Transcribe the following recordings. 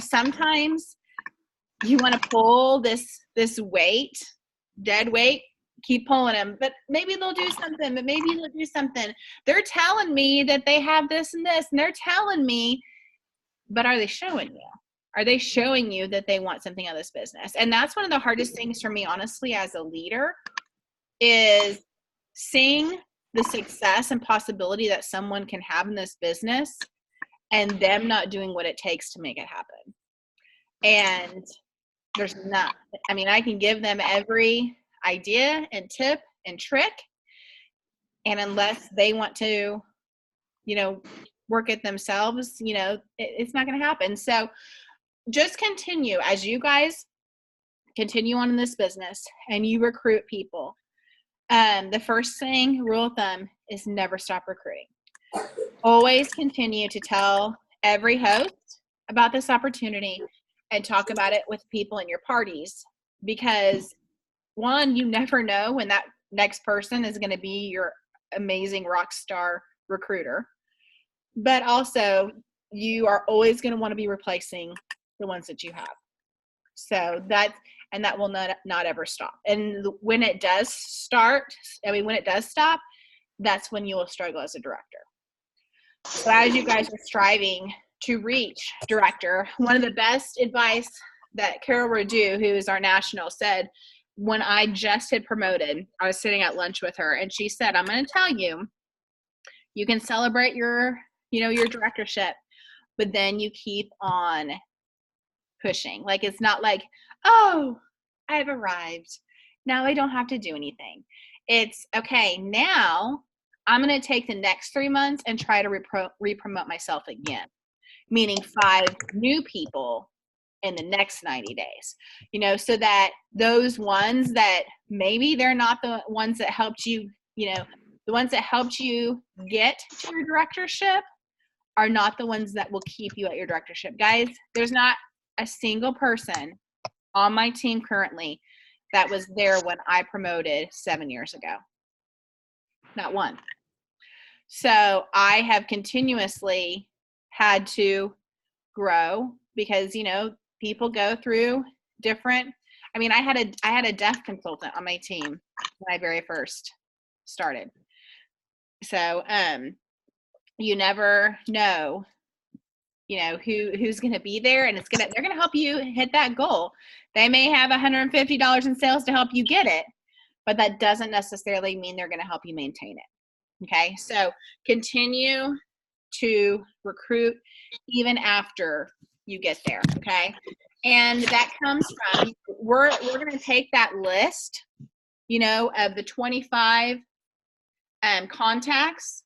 sometimes you want to pull this weight, dead weight, keep pulling them, but maybe they'll do something, but maybe they'll do something. They're telling me that they have this and this, and they're telling me, but are they showing you? Are they showing you that they want something out of this business? And that's one of the hardest things for me, honestly, as a leader, is seeing the success and possibility that someone can have in this business and them not doing what it takes to make it happen. And there's not, I can give them every idea and tip and trick, and unless they want to, work it themselves, it's not going to happen. So just continue as you guys continue on in this business and you recruit people. The first thing, rule of thumb, is never stop recruiting. Always continue to tell every host about this opportunity and talk about it with people in your parties, because one, you never know when that next person is going to be your amazing rock star recruiter, but also you are always going to want to be replacing the ones that you have. So that will not ever stop. And when it does stop, that's when you will struggle as a director. So as you guys are striving to reach director, one of the best advice that Carol Rodew, who is our national, said when I just had promoted, I was sitting at lunch with her, and she said, I'm going to tell you, you can celebrate your directorship, but then you keep on pushing. Like, it's not like, oh, I've arrived. Now I don't have to do anything. It's okay. Now I'm going to take the next 3 months and try to re-promote myself again, meaning 5 new people in the next 90 days, so that those ones that maybe they're not the ones that helped you, the ones that helped you get to your directorship are not the ones that will keep you at your directorship. Guys, there's not a single person on my team currently that was there when I promoted 7 years ago. Not one. So I have continuously had to grow because, people go through different, I had a deaf consultant on my team when I very first started. So, you never know, who's going to be there, and they're going to help you hit that goal. They may have $150 in sales to help you get it, but that doesn't necessarily mean they're going to help you maintain it. Okay. So continue to recruit even after you get there. Okay. And that comes from, we're going to take that list, of the 25 contacts,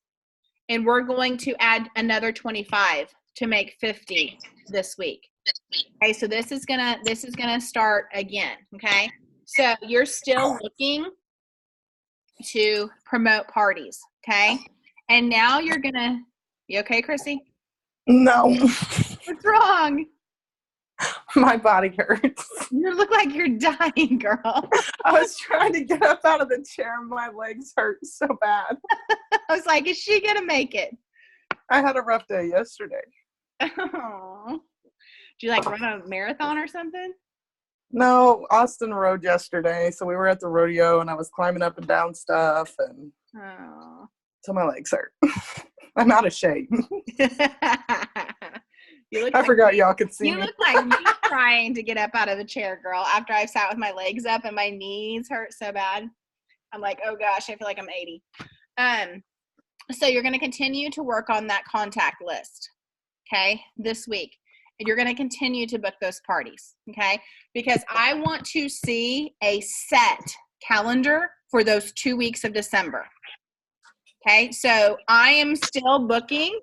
and we're going to add another 25 to make 50 this week. Okay, so this is gonna start again. Okay, so you're still looking to promote parties. Okay, and now you okay, Chrissy? No. What's wrong? My body hurts. You look like you're dying, girl. I was trying to get up out of the chair and my legs hurt so bad. I was like, is she going to make it? I had a rough day yesterday. Oh. Did you run a marathon or something? No, Austin rode yesterday. So we were at the rodeo and I was climbing up and down stuff, and so my legs hurt. I'm out of shape. I forgot y'all could see me. You look like me trying to get up out of the chair, girl, after I sat with my legs up and my knees hurt so bad. I'm like, oh gosh, I feel like I'm 80. So you're going to continue to work on that contact list, okay, this week. And you're going to continue to book those parties, okay? Because I want to see a set calendar for those 2 weeks of December. Okay, so I am still booking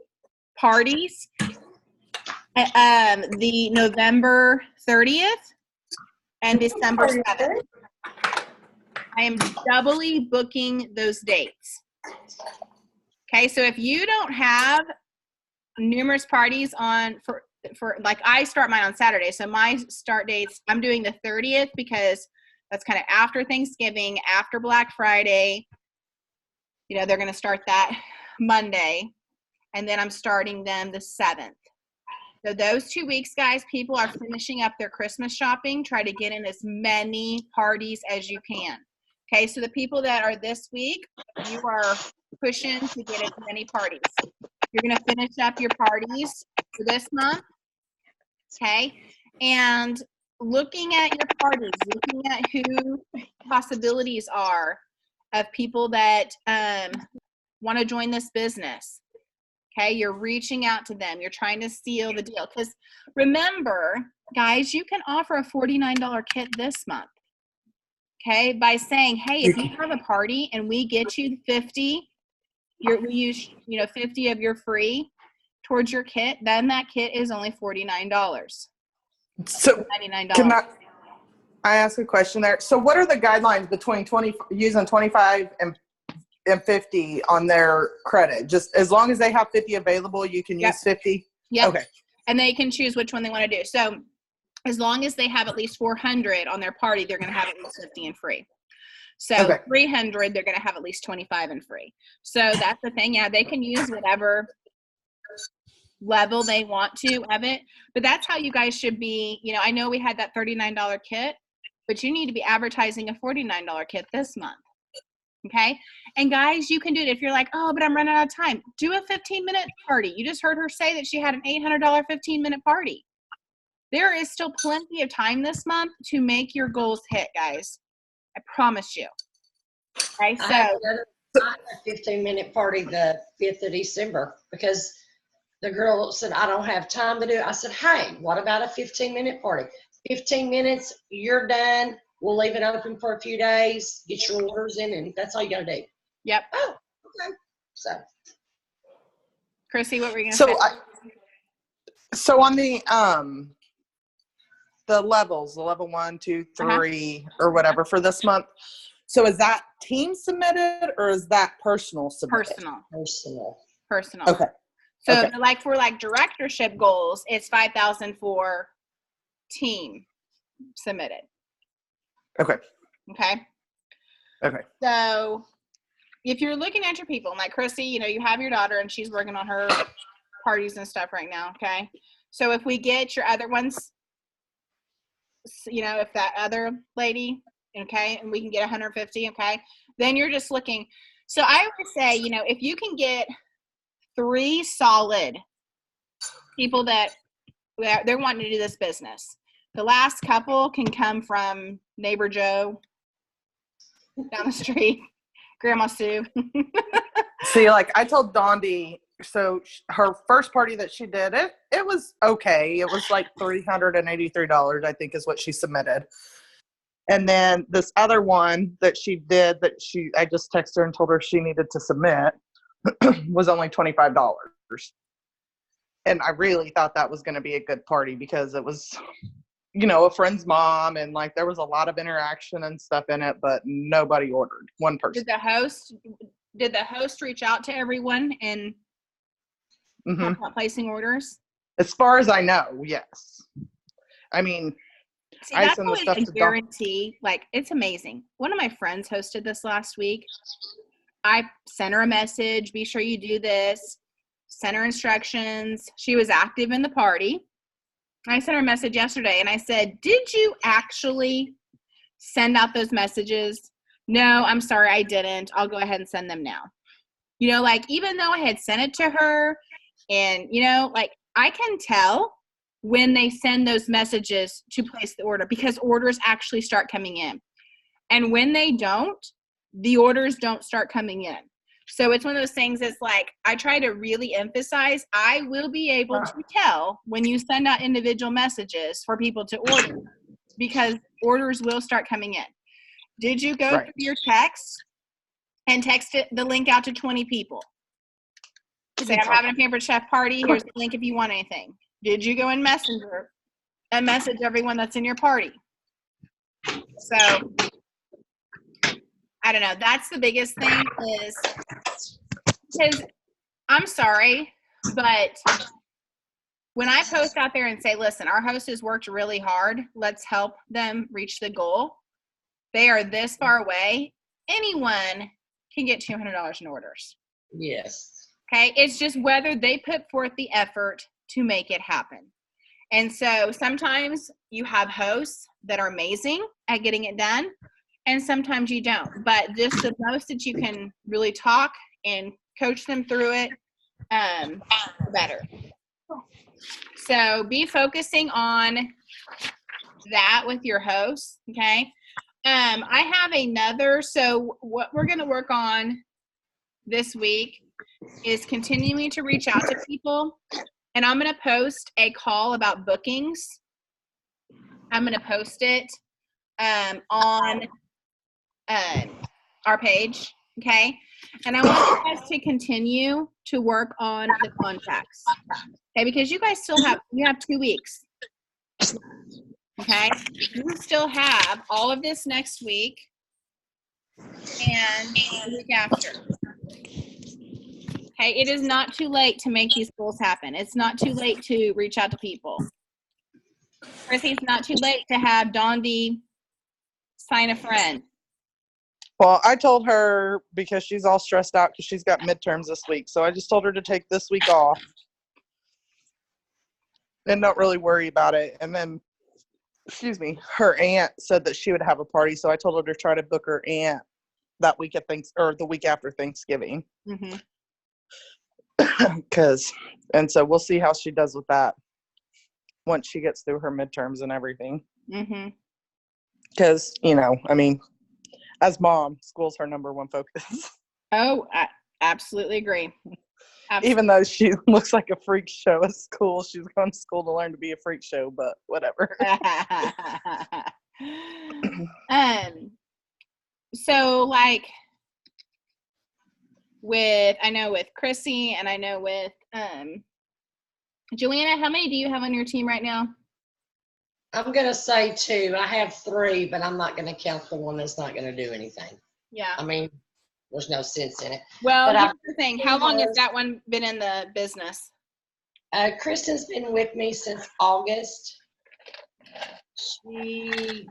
parties the November 30th and December 7th. I am doubly booking those dates. Okay, so if you don't have numerous parties for like, I start mine on Saturday, so my start dates, I'm doing the 30th because that's kind of after Thanksgiving, after Black Friday. They're going to start that Monday, and then I'm starting them the 7th. So those 2 weeks, guys, people are finishing up their Christmas shopping. Try to get in as many parties as you can. Okay, so the people that are this week, you are pushing to get as many parties. You're going to finish up your parties for this month. Okay, and looking at your parties, looking at who possibilities are of people that want to join this business. Okay, you're reaching out to them. You're trying to seal the deal. Because remember, guys, you can offer a $49 kit this month. Okay, by saying, hey, if you have a party and we get you 50, we use 50 of your free towards your kit, then that kit is only $49. So $99. can I ask a question there? So what are the guidelines between using 25 and 50 on their credit? Just as long as they have 50 available, you can use 50? Yeah. Okay. And they can choose which one they want to do. So as long as they have at least 400 on their party, they're going to have at least 50 and free. So 300, they're going to have at least 25 and free. So that's the thing. Yeah, they can use whatever level they want to of it. But that's how you guys should be. I know we had that $39 kit, but you need to be advertising a $49 kit this month. Okay. And guys, you can do it. If you're like, oh, but I'm running out of time, do a 15-minute party. You just heard her say that she had an $800 15-minute party. There is still plenty of time this month to make your goals hit, guys. I promise you. Okay, so I had a 15-minute party the 5th of December because the girl said, I don't have time to do it. I said, hey, what about a 15-minute party? 15 minutes, you're done. We'll leave it open for a few days, get your orders in, and that's all you got to do. Yep. Oh, okay. So, Chrissy, what were you going to say? So on the levels, the level 1, 2, 3, or whatever for this month. So is that team submitted or is that personal submitted? Personal. Okay. So for directorship goals, it's 5,000 for team submitted. Okay. So if you're looking at your people, like Chrissy, you have your daughter and she's working on her parties and stuff right now. Okay. So if we get your other ones, if that other lady, okay, and we can get 150, okay, then you're just looking. So I would say, if you can get 3 solid people that they're wanting to do this business, the last couple can come from neighbor Joe down the street, Grandma Sue. See, I told Dondi, so her first party that she did, it was okay. It was like $383, I think is what she submitted. And then this other one that she did I just texted her and told her she needed to submit was only $25. And I really thought that was going to be a good party because it was, a friend's mom and there was a lot of interaction and stuff in it, but nobody ordered. One person. Did the host reach out to everyone and talk about placing orders? As far as I know, yes. I mean, see, that's always a guarantee. It's amazing. One of my friends hosted this last week. I sent her a message, be sure you do this, sent her instructions. She was active in the party. I sent her a message yesterday and I said, did you actually send out those messages? No, I'm sorry, I didn't. I'll go ahead and send them now. Even though I had sent it to her and, I can tell when they send those messages to place the order because orders actually start coming in. And when they don't, the orders don't start coming in. So it's one of those things that's I try to really emphasize, I will be able to tell when you send out individual messages for people to order because orders will start coming in. Did you go through your text and text the link out to 20 people? Say, I'm having a Pampered Chef party. Here's the link if you want anything. Did you go in Messenger and message everyone that's in your party? So I don't know. That's the biggest thing is because I'm sorry, but when I post out there and say, listen, our host has worked really hard. Let's help them reach the goal. They are this far away. Anyone can get $200 in orders. Yes. Okay. It's just whether they put forth the effort to make it happen. And so sometimes you have hosts that are amazing at getting it done, and sometimes you don't. But just the most that you can really talk and coach them through it, the better. So be focusing on that with your hosts, okay? I have another, so what we're going to work on this week is continuing to reach out to people, and I'm going to post a call about bookings. I'm going to post it on our page, okay? And I want you guys to continue to work on the contacts, okay? Because you guys still have, you have 2 weeks, okay? You still have all of this next week and the week after. Okay, it is not too late to make these goals happen. It's not too late to reach out to people. Chrissy, it's not too late to have Dondi sign a friend. Well, I told her because she's all stressed out because she's got midterms this week. So I just told her to take this week off and not really worry about it. And then, excuse me, her aunt said that she would have a party. So I told her to try to book her aunt that week at the week after Thanksgiving. Mm-hmm. And so we'll see how she does with that once she gets through her midterms and everything. Mm-hmm. Because, you know, I mean, as mom, school's her number one focus. Oh, I absolutely agree. Absolutely. Even though she looks like a freak show at school, she's going to school to learn to be a freak show, but whatever. So like I know with Chrissy and I know with Joanna, how many do you have on your team right now? I'm going to say 2. I have 3, but I'm not going to count the one that's not going to do anything. Yeah. I mean, there's no sense in it. Well, But here's the thing. How long has that one been in the business? Kristen's been with me since August. She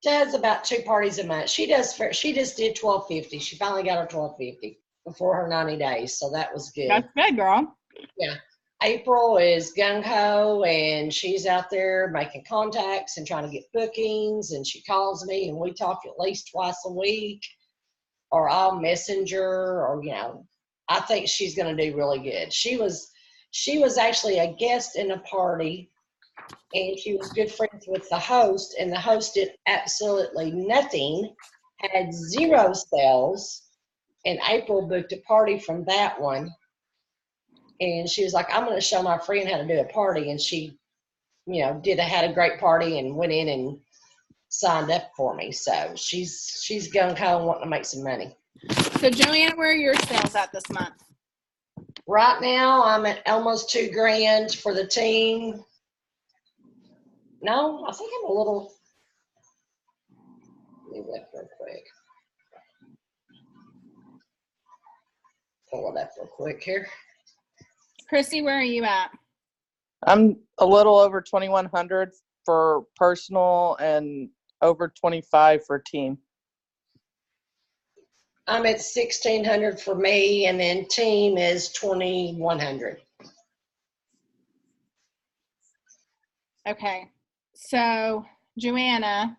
does about 2 parties a month. She just did $12.50. She finally got her $12.50 before her 90 days, so that was good. That's good, girl. Yeah. April is gung-ho, and she's out there making contacts and trying to get bookings, and she calls me, and we talk at least twice a week, or I'll messenger, or, you know, I think she's going to do really good. She was actually a guest in a party, and she was good friends with the host, and the host did absolutely nothing, had 0 sales, and April booked a party from that one. And she was like, I'm going to show my friend how to do a party. And she, you know, had a great party and went in and signed up for me. So she's gung-ho and wanting to make some money. So Joanna, where are your sales at this month? Right now, I'm at almost $2,000 for the team. No, I think I'm a little, let me look real quick. Pull it up real quick here. Chrissy, where are you at? I'm a little over 2,100 for personal and over 25 for team. I'm at 1,600 for me, and then team is 2,100. Okay. So Joanna,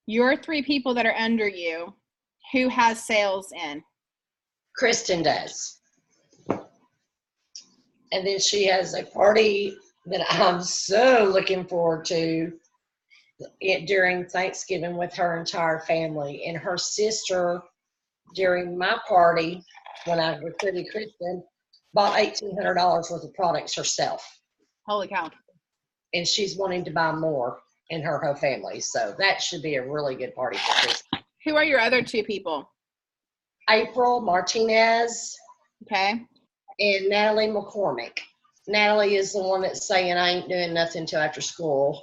your 3 people that are under you, who has sales in? Kristen does. And then she has a party that I'm so looking forward to during Thanksgiving with her entire family. And her sister, during my party, when I recruited Kristen, bought $1,800 worth of products herself. Holy cow. And she's wanting to buy more in her whole family. So that should be a really good party for Kristen. Who are your other 2 people? April Martinez. Okay. And Natalie McCormick. Natalie is the one that's saying I ain't doing nothing until after school.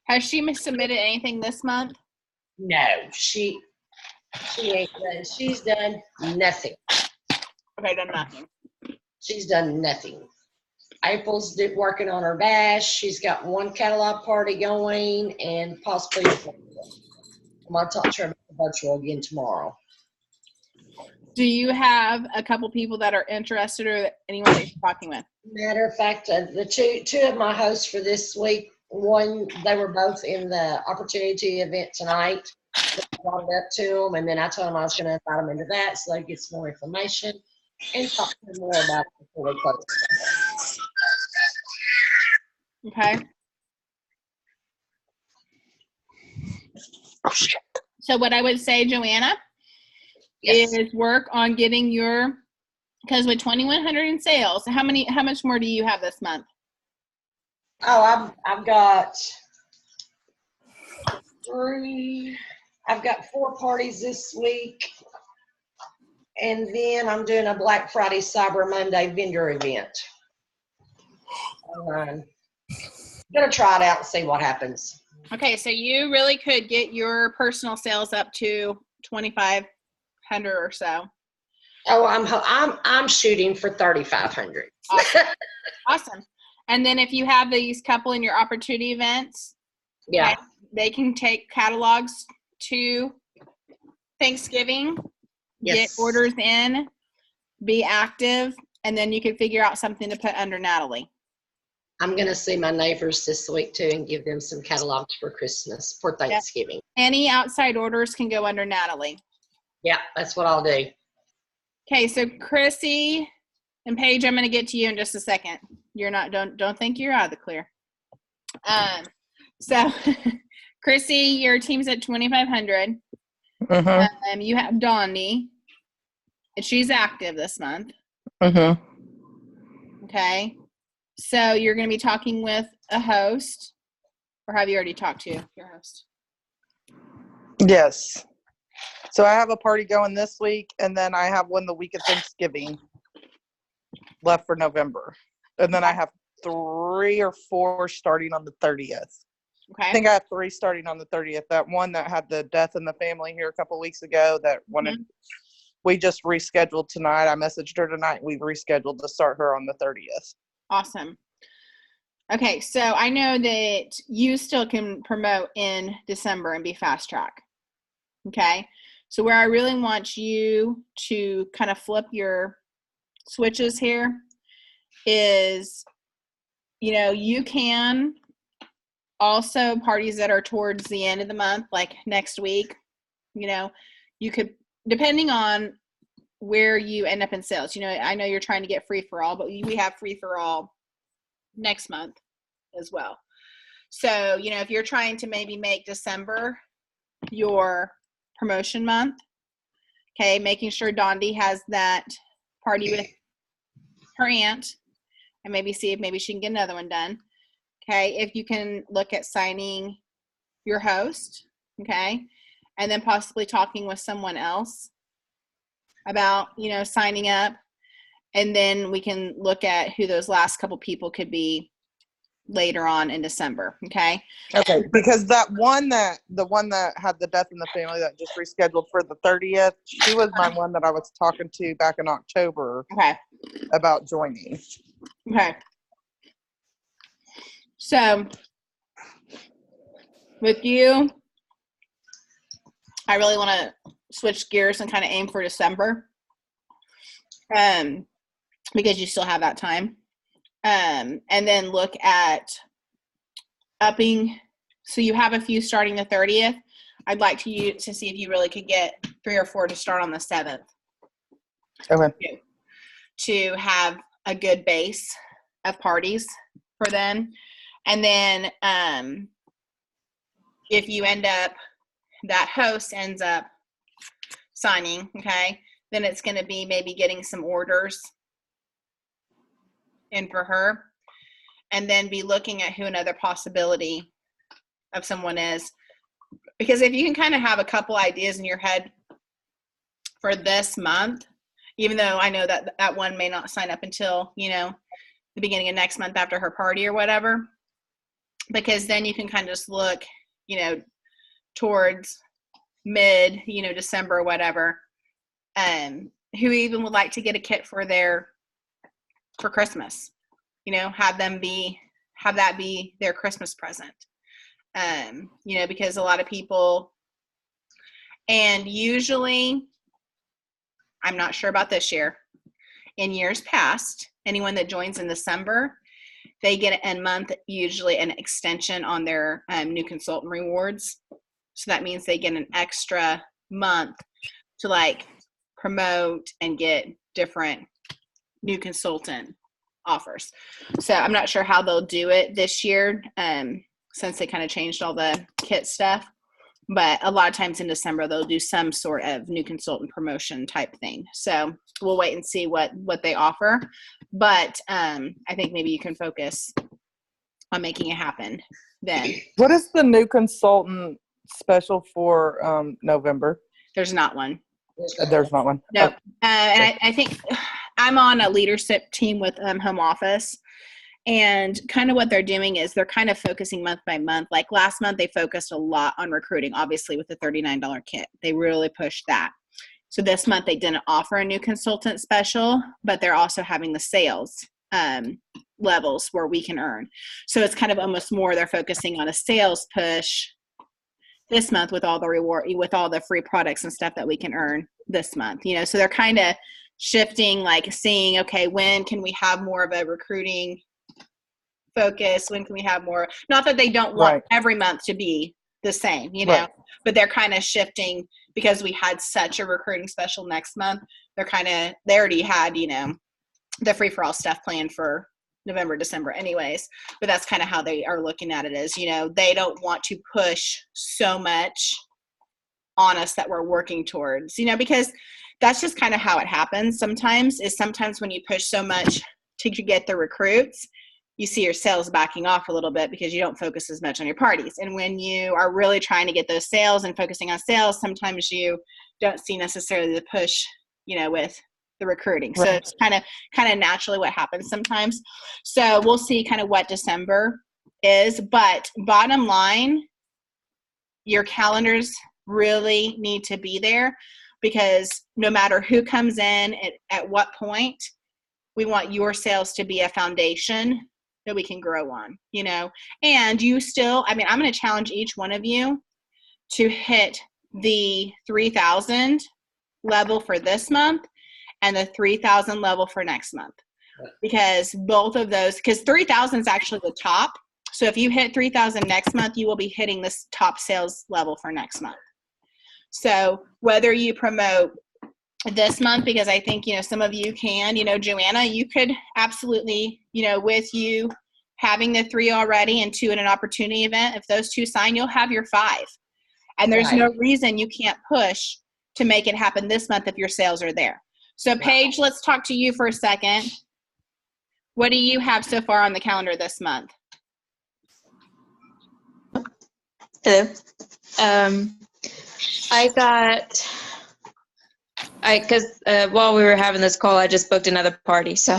Has she submitted anything this month? No, she ain't done. She's done nothing. Okay, done nothing. She's done nothing. April's working on her dash. She's got 1 catalog party going and possibly I'm going to talk to her about the virtual again tomorrow. Do you have a couple people that are interested or anyone that you're talking with? Matter of fact, the two of my hosts for this week, one, they were both in the opportunity event tonight. I brought it up to them, and then I told them I was going to invite them into that so they get some more information and talk to them more about it before we close. Okay. So what I would say, Joanna, Yes. is work on getting your, because with 2,100 in sales, how much more do you have this month? Oh, I've got 3. I've got 4 parties this week, and then I'm doing a Black Friday, Cyber Monday vendor event. I'm gonna try it out and see what happens. Okay, so you really could get your personal sales up to 2,500 or so. Oh, I'm shooting for 3,500. Awesome. And then if you have these couple in your opportunity events, Yeah. okay, they can take catalogs to Thanksgiving, Yes. get orders in, be active, and then you can figure out something to put under Natalie. I'm gonna see my neighbors this week too and give them some catalogs for Christmas, for Thanksgiving. Any outside orders can go under Natalie. Yeah, that's what I'll do. Okay, so Chrissy and Paige, I'm going to get to you in just a second. You're not, don't think you're out of the clear. So Chrissy, your team's at 2,500. Mm-hmm. You have Dondi, and she's active this month. Mm-hmm. Okay, so you're going to be talking with a host, or have you already talked to your host? Yes. So I have a party going this week, and then I have one the week of Thanksgiving left for November. And then I have 3 or 4 starting on the 30th. Okay. I think I have 3 starting on the 30th. That one that had the death in the family here a couple weeks ago that wanted, we just rescheduled tonight. I messaged her tonight. We've rescheduled to start her on the 30th. Awesome. Okay, so I know that you still can promote in December and be fast track. Okay, so where I really want you to kind of flip your switches here is, you know, you can also parties that are towards the end of the month, like next week, you know, you could, depending on where you end up in sales, you know, I know you're trying to get free for all, but we have free for all next month as well. So, you know, if you're trying to maybe make December your promotion month, okay, making sure Dondi has that party with her aunt and maybe see if maybe she can get another one done. Okay, if you can look at signing your host, okay, and then possibly talking with someone else about, you know, signing up, and then we can look at who those last couple people could be later on in December. Okay. Okay, because the one that had the death in the family that just rescheduled for the 30th, she was my one that I was talking to back in October. Okay. About joining. Okay. So with you, I really want to switch gears and kind of aim for December, because you still have that time. And then look at upping. So you have a few starting the 30th. I'd like to see if you really could get 3 or 4 to start on the 7th. Okay. To have a good base of parties for them. And then if you end up, that host ends up signing, okay, then it's going to be maybe getting some orders in for her, and then be looking at who another possibility of someone is. Because if you can kind of have a couple ideas in your head for this month, even though I know that that one may not sign up until, you know, the beginning of next month after her party or whatever, because then you can kind of just look, you know, towards mid, you know, December or whatever, who even would like to get a kit for Christmas, you know, have that be their Christmas present. You know, because a lot of people, and usually I'm not sure about this year. In years past, anyone that joins in December, they get a month, usually an extension on their new consultant rewards. So that means they get an extra month to like promote and get different new consultant offers. So I'm not sure how they'll do it this year since they kind of changed all the kit stuff. But a lot of times in December, they'll do some sort of new consultant promotion type thing. So we'll wait and see what they offer. But I think maybe you can focus on making it happen then. What is the new consultant special for November? There's not one. There's not one. No. And I think I'm on a leadership team with Home Office. And kind of what they're doing is they're kind of focusing month by month. Like last month, they focused a lot on recruiting, obviously with the $39 kit. They really pushed that. So this month they didn't offer a new consultant special, but they're also having the sales levels where we can earn. So it's kind of almost more they're focusing on a sales push this month with all the reward, with all the free products and stuff that we can earn this month. You know, so they're kind of shifting, like seeing, okay, when can we have more of a recruiting focus? When can we have more? Not that they don't want every month to be the same, you know, but they're kind of shifting because we had such a recruiting special next month. They already had, you know, the free for all stuff planned for November, December anyways, but that's kind of how they are looking at it is, you know, they don't want to push so much on us that we're working towards, you know, because that's just kind of how it happens sometimes when you push so much to get the recruits, you see your sales backing off a little bit because you don't focus as much on your parties. And when you are really trying to get those sales and focusing on sales, sometimes you don't see necessarily the push, you know, with the recruiting. So it's kind of naturally what happens sometimes. So we'll see kind of what December is, but bottom line, your calendars really need to be there because no matter who comes in at what point, we want your sales to be a foundation that we can grow on, you know, and you still, I mean, I'm going to challenge each one of you to hit the 3,000 level for this month and the 3,000 level for next month, because both of those, because 3,000 is actually the top. So if you hit 3,000 next month, you will be hitting this top sales level for next month. So whether you promote this month, because I think, you know, some of you can, you know, Joanna, you could absolutely, you know, with you having the 3 already and 2 in an opportunity event, if those 2 sign, you'll have your 5. And there's no reason you can't push to make it happen this month if your sales are there. So Paige, let's talk to you for a second. What do you have so far on the calendar this month? Hello. While we were having this call, I just booked another party. So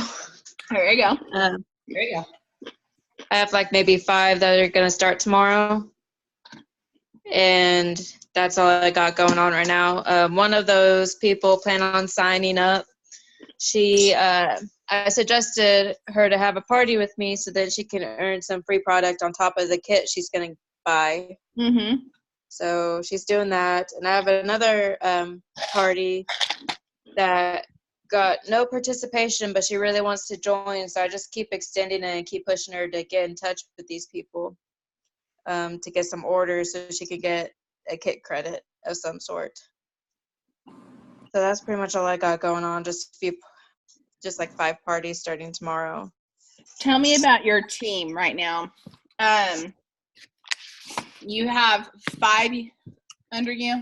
there you go. There you go. I have like maybe 5 that are going to start tomorrow. And that's all I got going on right now. One of those people plan on signing up. I suggested her to have a party with me so that she can earn some free product on top of the kit she's going to buy. Mm-hmm. So she's doing that. And I have another party that got no participation, but she really wants to join. So I just keep extending it and keep pushing her to get in touch with these people to get some orders so she could get a kit credit of some sort. So that's pretty much all I got going on. Just like 5 parties starting tomorrow. Tell me about your team right now. You have 5 under you?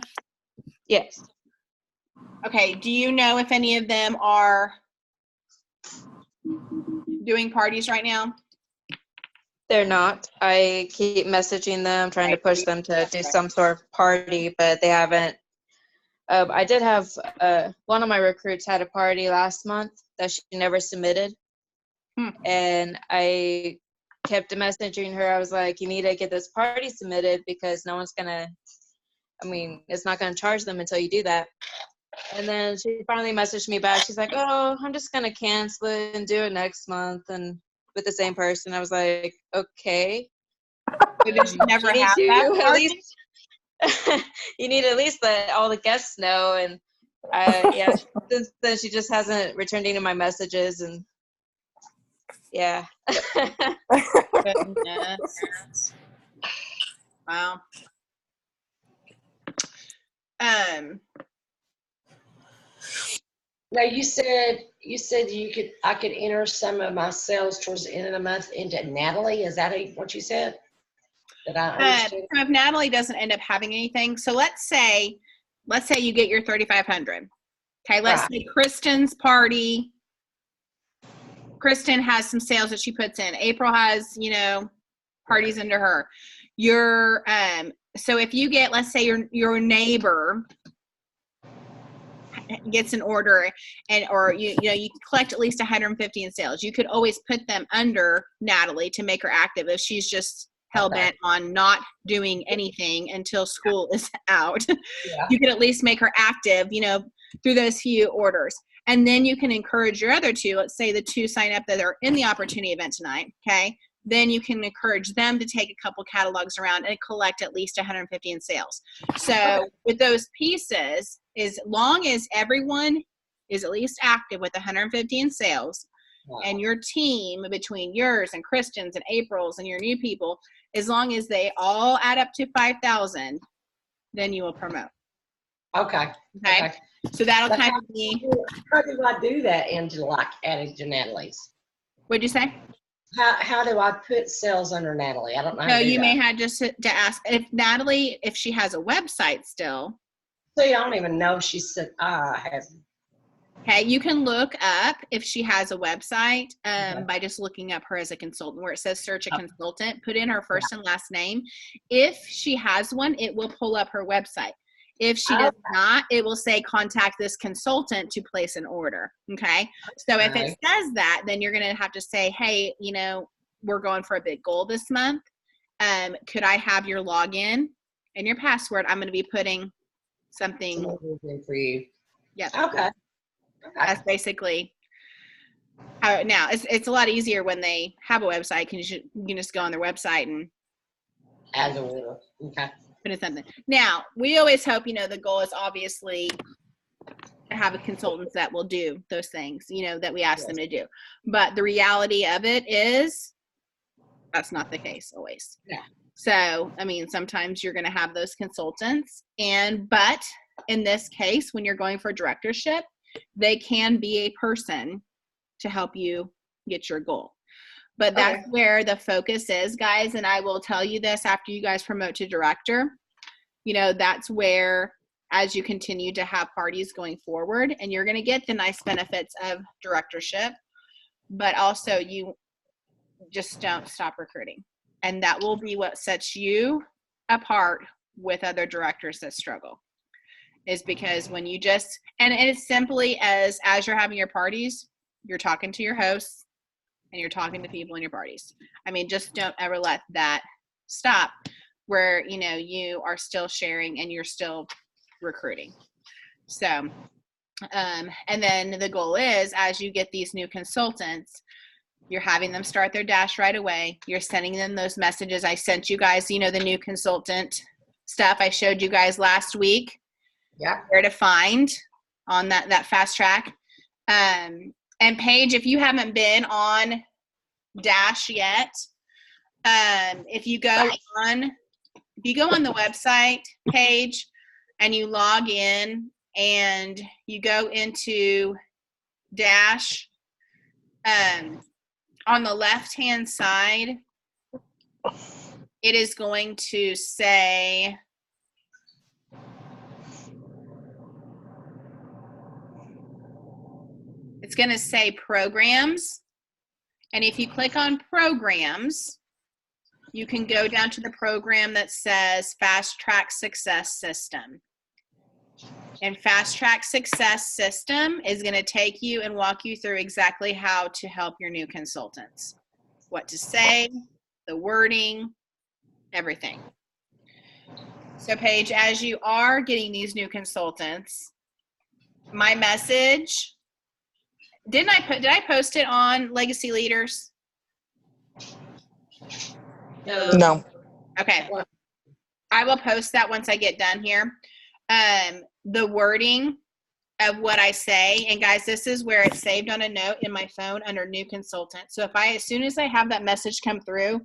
Yes. Okay. Do you know if any of them are doing parties right now? They're not. I keep messaging them, trying to push them to do some sort of party, but they haven't. I did have one of my recruits had a party last month that she never submitted. And I kept messaging her. I was like, you need to get this party submitted because no one's going to, it's not going to charge them until you do that. And then she finally messaged me back. She's like, oh, I'm just going to cancel it and do it next month. And with the same person, I was like, okay. Did she never have that at least, you need to at least let all the guests know. And Yeah, since then she just hasn't returned any of my messages, and yeah. Goodness. Wow. Now you said I could enter some of my sales towards the end of the month into Natalie. Is that what you said? That I understood. So if Natalie doesn't end up having anything, so let's say you get your 3,500. Okay, let's Right. say Kristen's party. Kristen has some sales that she puts in. April has, parties under her. So if you get, let's say your neighbor gets an order or you collect at least 150 in sales, you could always put them under Natalie to make her active if she's just hell-bent on not doing anything until school is out. Yeah. You could at least make her active, through those few orders. And then you can encourage your other two, let's say the two sign up that are in the opportunity event tonight, okay? Then you can encourage them to take a couple catalogs around and collect at least 150 in sales. So with those pieces, as long as everyone is at least active with 150 in sales, and your team between yours and Kristen's and April's and your new people, as long as they all add up to 5,000, then you will promote. Okay. So that'll But kind of be. How do I do that into adding to Natalie's? What'd you say? How do I put sales under Natalie? I don't know how No, to do you that. may have just to ask if Natalie, if she has a website still. See, I don't even know if she said has. Okay, you can look up if she has a website by just looking up her as a consultant, where it says search a consultant, put in her first and last name. If she has one, it will pull up her website. If she does not, it will say contact this consultant to place an order. Okay. So if it says that, then you're going to have to say, hey, we're going for a big goal this month. Could I have your login and your password? I'm going to be putting something for you. Yeah. Okay. That's basically how now it's a lot easier when they have a website. You can just go on their website and add the order. Okay. Put in something. Now, we always hope, the goal is obviously to have a consultants that will do those things, that we ask them to do. But the reality of it is that's not the case always. Yeah. So, sometimes you're going to have those consultants but in this case, when you're going for directorship, they can be a person to help you get your goal. But that's where the focus is, guys. And I will tell you this after you guys promote to director, that's where, as you continue to have parties going forward, and you're going to get the nice benefits of directorship, but also you just don't stop recruiting. And that will be what sets you apart with other directors that struggle. Is because when you and it's simply as you're having your parties, you're talking to your hosts and you're talking to people in your parties. Just don't ever let that stop where, you are still sharing and you're still recruiting. So, and then the goal is, as you get these new consultants, you're having them start their dash right away. You're sending them those messages. I sent you guys, the new consultant stuff I showed you guys last week. Yeah. Where to find on that fast track. And Paige, if you haven't been on Dash yet, if you go on the website page and you log in and you go into Dash, on the left-hand side, it is going to say, it's going to say programs. And if you click on programs, you can go down to the program that says Fast Track Success System. And Fast Track Success System is going to take you and walk you through exactly how to help your new consultants. What to say, the wording, everything. So Paige, as you are getting these new consultants, my message, did I post it on Legacy Leaders? No. Okay. I will post that once I get done here. The wording of what I say. And guys, this is where it's saved on a note in my phone under new consultant. So as soon as I have that message come through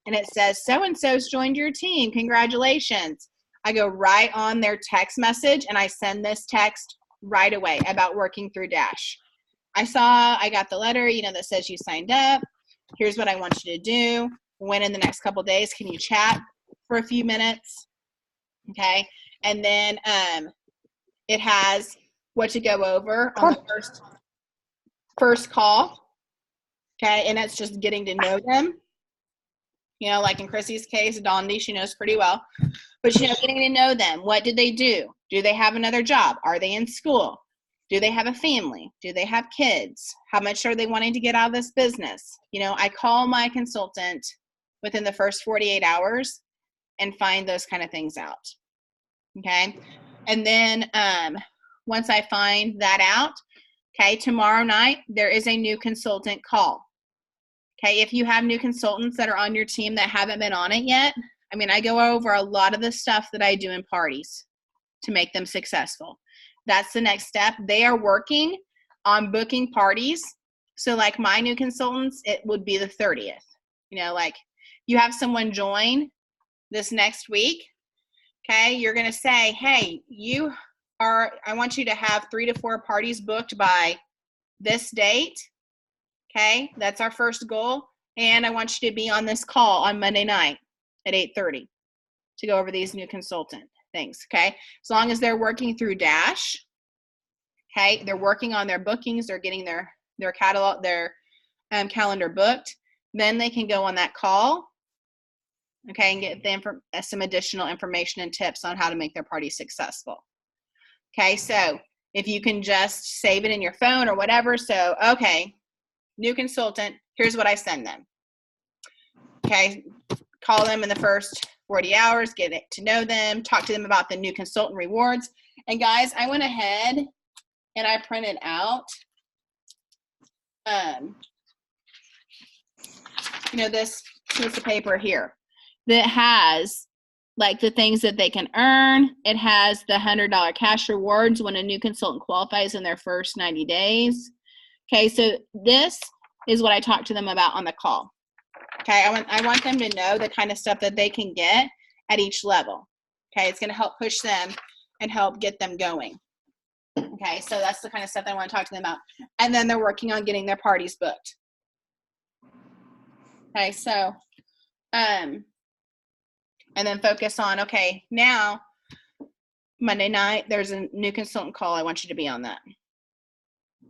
and it says, so-and-so's joined your team, congratulations, I go right on their text message and I send this text right away about working through Dash. I got the letter, that says you signed up. Here's what I want you to do. When in the next couple of days, can you chat for a few minutes? Okay. And then it has what to go over on the first call. Okay. And it's just getting to know them. Like in Chrissy's case, Dondi, she knows pretty well. But, getting to know them. What did they do? Do they have another job? Are they in school? Do they have a family? Do they have kids? How much are they wanting to get out of this business? I call my consultant within the first 48 hours and find those kind of things out. Okay. And then once I find that out, okay, tomorrow night, there is a new consultant call. Okay. If you have new consultants that are on your team that haven't been on it yet, I go over a lot of the stuff that I do in parties to make them successful. That's the next step. They are working on booking parties. So like my new consultants, it would be the 30th. Like you have someone join this next week. Okay. You're going to say, hey, I want you to have 3 to 4 parties booked by this date. Okay. That's our first goal. And I want you to be on this call on Monday night at 8:30 to go over these new consultant things. Okay. As long as they're working through Dash. Okay. They're working on their bookings. They're getting their catalog, their calendar booked. Then they can go on that call. Okay. And get some additional information and tips on how to make their party successful. Okay. So if you can just save it in your phone or whatever. So, okay. New consultant, here's what I send them. Okay. Call them in the first 40 hours, get to know them, talk to them about the new consultant rewards. And guys, I went ahead and I printed out, this piece of paper here that has like the things that they can earn. It has the $100 cash rewards when a new consultant qualifies in their first 90 days. Okay, so this is what I talk to them about on the call. Okay, I want them to know the kind of stuff that they can get at each level. Okay, it's going to help push them and help get them going. Okay, so that's the kind of stuff I want to talk to them about. And then they're working on getting their parties booked. Okay, so, and then focus on, okay, now Monday night, there's a new consultant call. I want you to be on that.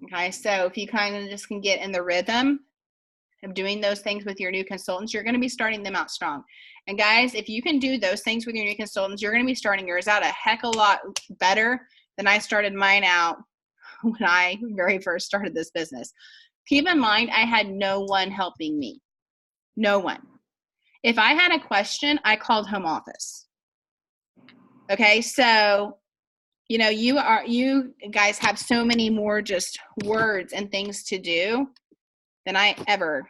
Okay, so if you kind of just can get in the rhythm of doing those things with your new consultants, you're going to be starting them out strong. And guys, if you can do those things with your new consultants, you're going to be starting yours out a heck of a lot better than I started mine out when I very first started this business. Keep in mind, I had no one helping me. No one. If I had a question, I called home office. Okay, so you guys have so many more just words and things to do than I ever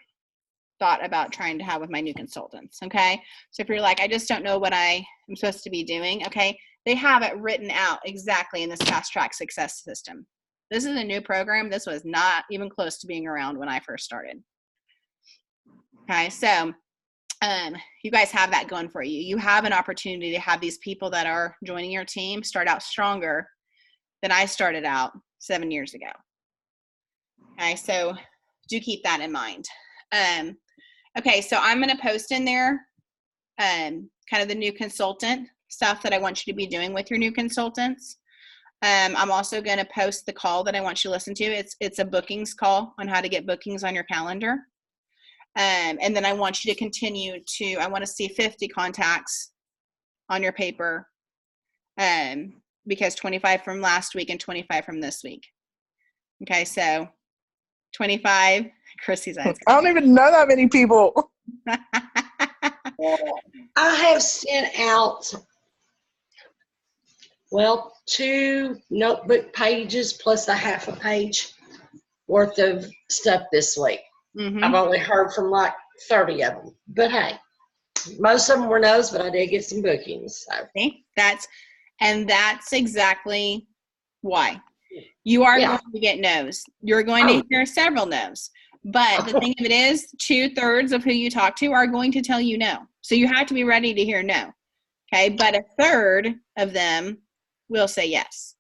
thought about trying to have with my new consultants. Okay. So if you're like, I just don't know what I am supposed to be doing. Okay. They have it written out exactly in this Fast Track Success System. This is a new program. This was not even close to being around when I first started. Okay. So you guys have that going for you. You have an opportunity to have these people that are joining your team start out stronger than I started out 7 years ago. Okay, so do keep that in mind. Okay, so I'm going to post in there kind of the new consultant stuff that I want you to be doing with your new consultants. I'm also going to post the call that I want you to listen to. It's a bookings call on how to get bookings on your calendar. And then I want you to continue to, I want to see 50 contacts on your paper, because 25 from last week and 25 from this week. Okay, so 25, Chrissy's eyes. I don't even know that many people. I have sent out, 2 notebook pages plus a half a page worth of stuff this week. Mm-hmm. I've only heard from like 30 of them, but hey, most of them were no's, but I did get some bookings. So. See, that's exactly why. You are Yeah. going to get no's. You're going to hear several no's. But the thing of it is, 2/3 of who you talk to are going to tell you no. So you have to be ready to hear no. Okay. But 1/3 of them will say yes.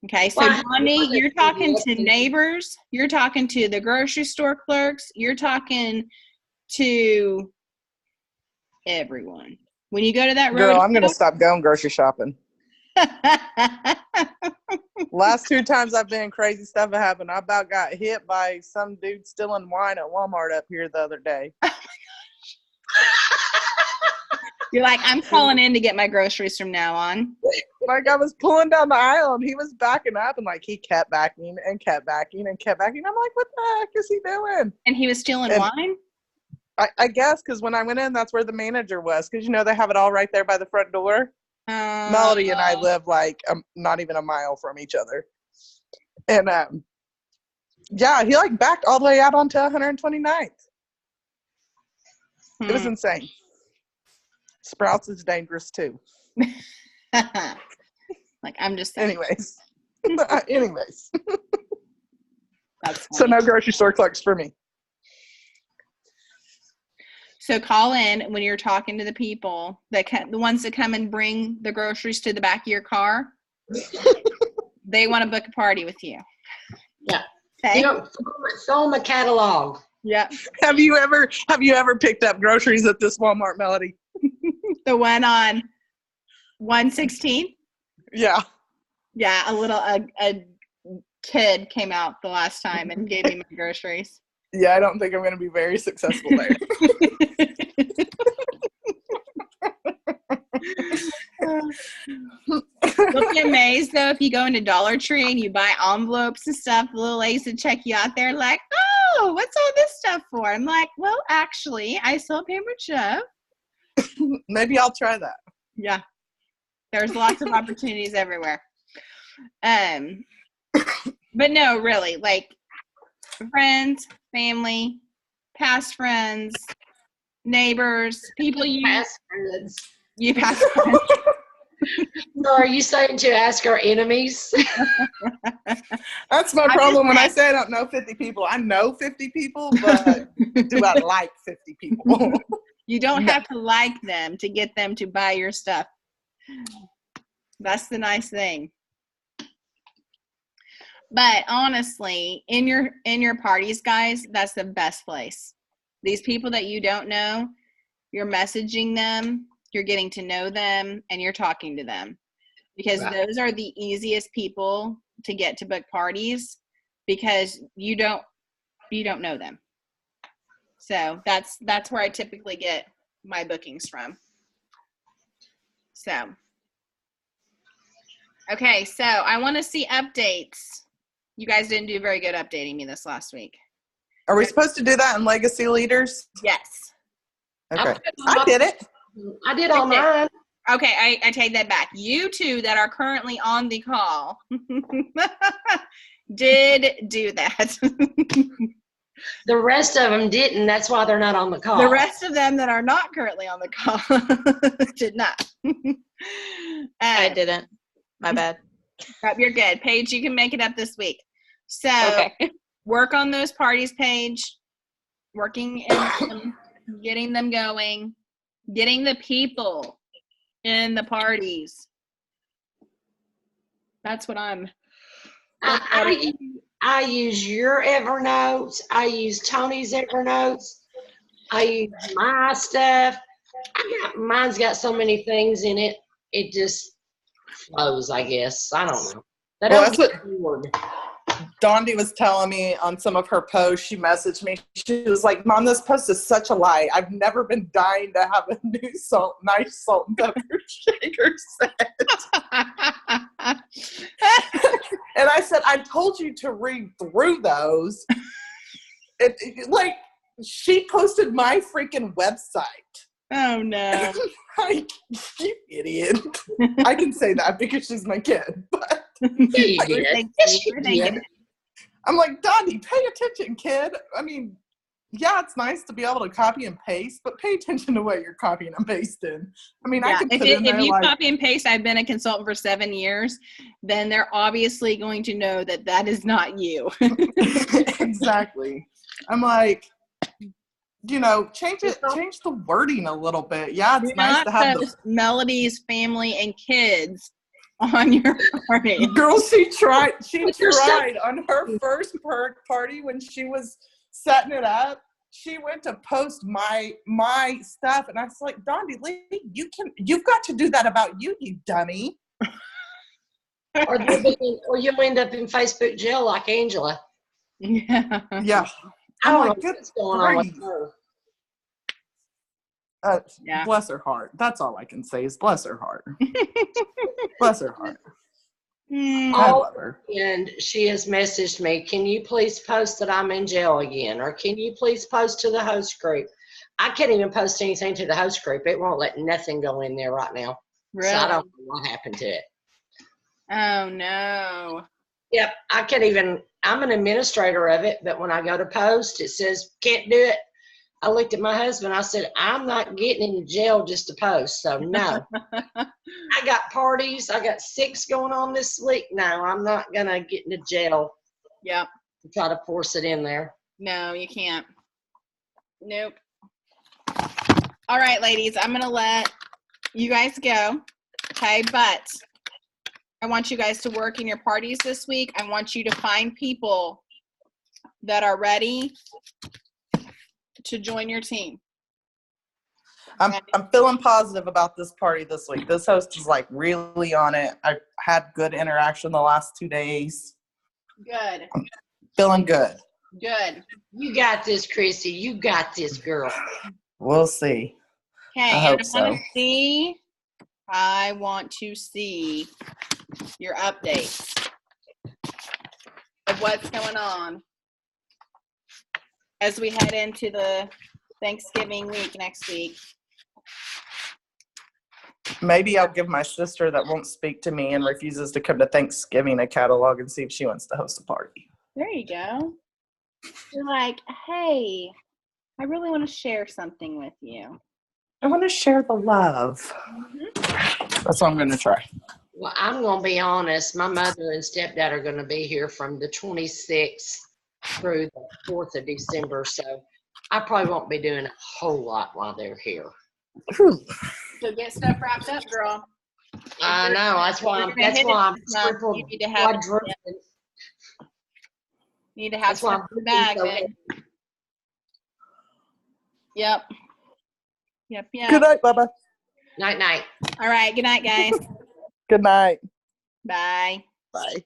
Okay. So, Well, Bonnie, you're talking to yes. neighbors. You're talking to the grocery store clerks. You're talking to everyone. When you go to that Girl, road, I'm gonna stop going grocery shopping. Last 2 times I've been, crazy stuff happened. I about got hit by some dude stealing wine at Walmart up here the other day. you're like, I'm calling in to get my groceries from now on. Like, I was pulling down the aisle and he was backing up, and like he kept backing and kept backing and kept backing. I'm like, what the heck is he doing? And he was stealing And- wine? I guess because when I went in, that's where the manager was. Because they have it all right there by the front door. Melody and I live like not even a mile from each other. And yeah, he like backed all the way out onto 129th. It was insane. Sprouts is dangerous too. Like, I'm just saying. Anyways. That's So funny. no grocery store clerks for me. So call in when you're talking to the people that the ones that come and bring the groceries to the back of your car. They want to book a party with you. Yeah. Okay. Throw them a catalog. Yep. Have you ever picked up groceries at this Walmart, Melody? The one on 116. Yeah. Yeah, a kid came out the last time and gave me my groceries. Yeah, I don't think I'm going to be very successful there. You'll be amazed though if you go into Dollar Tree and you buy envelopes and stuff. The little ladies that check you out there like, oh, what's all this stuff for? I'm like, well, actually, I sell paper chef. Maybe I'll try that. Yeah, there's lots of opportunities everywhere. But no, really, like friends, family, past friends, neighbors, people you Past friends. past friends. So are you saying to ask our enemies? That's my I'm problem just when I saying. say I don't know 50 people. I know 50 people, but do I like 50 people? You don't No. have to like them to get them to buy your stuff. That's the nice thing. But honestly, in your parties, guys, that's the best place. These people that you don't know, you're messaging them, you're getting to know them, and you're talking to them. Because Right. those are the easiest people to get to book parties because you don't know them. So that's where I typically get my bookings from. So, okay, so I want to see updates. You guys didn't do very good updating me this last week. Are we supposed to do that in Legacy Leaders? Yes. Okay. I did it. I did all mine. Okay, I take that back. You two that are currently on the call did do that. The rest of them didn't. That's why they're not on the call. The rest of them that are not currently on the call did not. I didn't. My bad. You're good. Paige, you can make it up this week. So Okay. work on those parties, Paige. Working in them, getting them going, getting the people in the parties. That's what I'm. I use your Evernote. I use Tony's Evernote. I use my stuff. Mine's got so many things in it. It just flows, I guess. I don't know. That Well, don't that's get bored. Dondi was telling me on some of her posts, she messaged me. She was like, Mom, this post is such a lie. I've never been dying to have a new nice salt and pepper shaker set. And I said, I told you to read through those. Like, she posted my freaking website. Oh no. Like, you idiot. I can say that because she's my kid. But Yeah, you did. Thank Yes, you. you Thank did. you. I'm like, Dondi, pay attention, kid. I mean, yeah, it's nice to be able to copy and paste, but pay attention to what you're copying and pasting. I mean, I Yeah, can if, put in if there you like, copy and paste, I've been a consultant for 7 years, then they're obviously going to know that that is not you. exactly. I'm like, change the wording a little bit. Yeah, Do it's nice not to have post Melody's family and kids on your party. Girl, she tried You're so- on her first party when she was setting it up. She went to post my stuff, and I was like, Dondi Lee, you've got to do that about you, you dummy. or you'll end up in Facebook jail like Angela. Yeah. Yeah. I I'm don't like, know good what's going on with grief. her. Yeah. Bless her heart. That's all I can say is bless her heart. Bless her heart. Mm. I All love her. and she has messaged me, can you please post that I'm in jail again? Or can you please post to the host group? I can't even post anything to the host group. It won't let nothing go in there right now. Really? So I don't know what happened to it. Oh no. Yep, I can't even, I'm an administrator of it, but when I go to post, it says can't do it. I looked at my husband, I said, I'm not getting into jail just to post, so no. I got parties, I got 6 going on this week. No, I'm not gonna get into jail Yep. to try to force it in there. No, you can't. Nope. All right, ladies, I'm going to let you guys go. Okay, but I want you guys to work in your parties this week. I want you to find people that are ready to join your team. I'm feeling positive about this party this week. This host is like really on it. I had good interaction the last 2 days. Good. Feeling good. Good. You got this, Chrissy. You got this, girl. We'll see. Okay, I and hope I want to see your updates of what's going on as we head into the Thanksgiving week next week. Maybe I'll give my sister that won't speak to me and refuses to come to Thanksgiving a catalog and see if she wants to host a party. There you go. You're like, hey, I really want to share something with you. I want to share the love. Mm-hmm. That's what I'm going to try. Well, I'm going to be honest. My mother and stepdad are going to be here from the 26th through the 4th of December, so I probably won't be doing a whole lot while they're here. Whew. So get stuff wrapped up, girl. I know. That's why I'm triple You need to have quadruple. stuff in the bag, man. Yep. Good night, Bubba. Night, night. All right. Good night, guys. Good night. Bye. Bye.